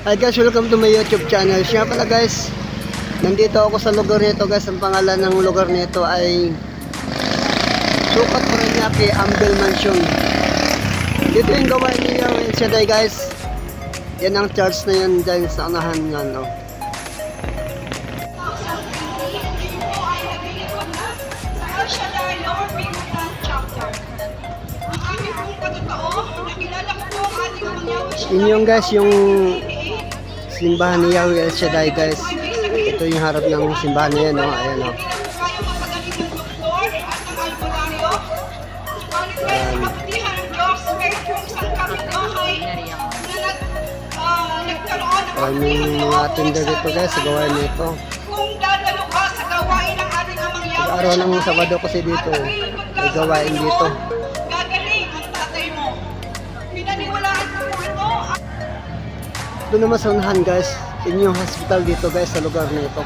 Hi guys, welcome to my YouTube channel. Siya pala guys, nandito ako sa lugar nito guys. Ang pangalan ng lugar nito ay Sukat Paranaque Ambel Mansion. Dito yung gawain niya yung Shaddai guys. Yan ang church na yan dyan sa unahan nga no. Yun yung guys yung simbahan ni Yahweh El Shaddai guys. Ito yung harap ng simbahan niya no. Ayan o. May mga tender dito guys sa gawain nito. Araw ng Sabado kasi dito may gawain dito. Ito naman sa unahan guys, inyong hospital dito guys sa lugar na ito.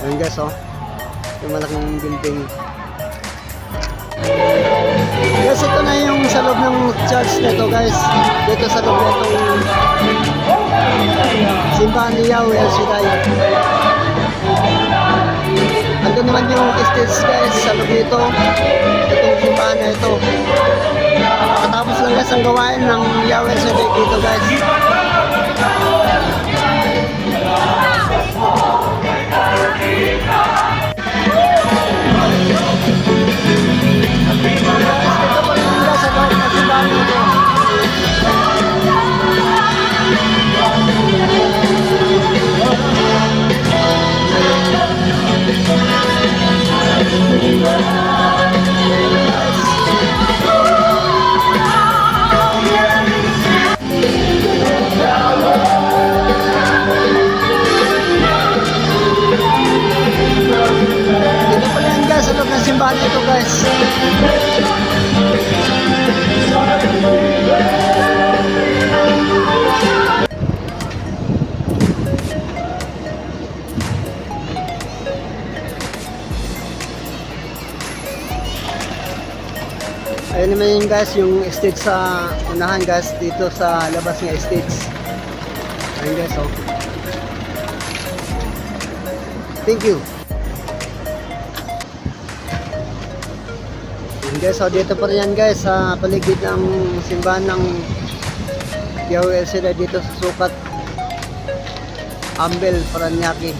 Ayan guys oh, yung malaking building. Guys, ito na yung sa loob ng church na ito guys. Dito sa loob na itong simbahan ni Yahweh El Shaddai. Ando naman yung stage guys sa loob nito. Itong simbahan na ito. Katapos lang guys ang gawain ng Yahweh El Shaddai dito guys. Simbahan ito guys. Ayun naman yun guys yung stage sa unahan guys dito sa labas ng stage. Ayun guys oh. Thank you. Guys, so dito pa rin yan guys sa paligid ng simbahan ng Yahweh El Shaddai dito sa Sukat Ambel Paranaque.